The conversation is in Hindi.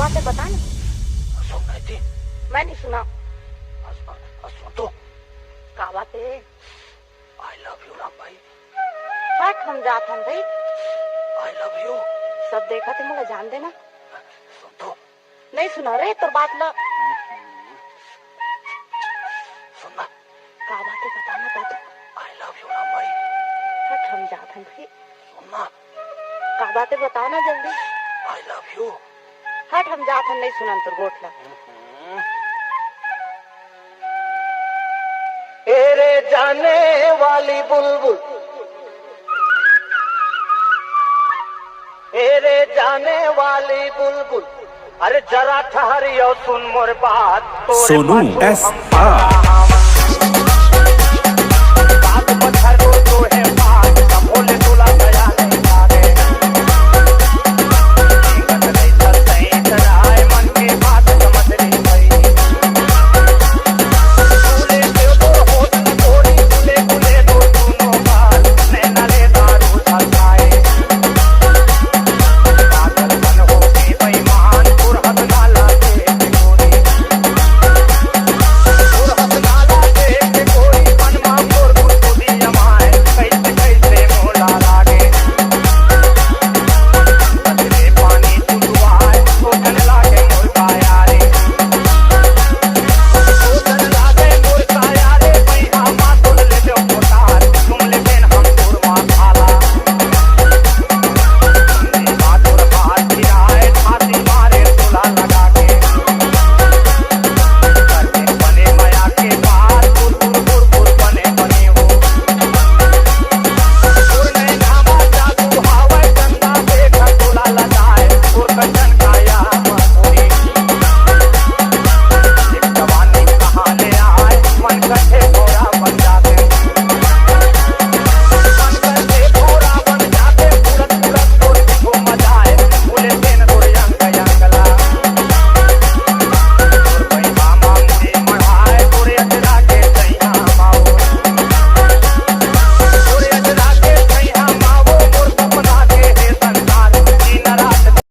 बातें बता ना। सुन रही थी? मैं नहीं सुना। सुन तो। क्या बात है? आई लव यू राम भाई। हट हम जात हम भाई। I love you. सब देखा थे मुझे जान देना। सुन तो। नहीं सुना रे तो बात ला। सुनना। क्या बातें बताना दादा। आई लव यू राम भाई। हट हम जात हम भाई। सुनना। क्या बातें बताओ ना जल्दी। I love you. हट हम जात हम नहीं सुना तो गोठला। तेरे जाने वाली बुलबुल, तेरे जाने वाली बुलबुल, अरे जरा ठहरियो सुन मोर बात। Sonu S R.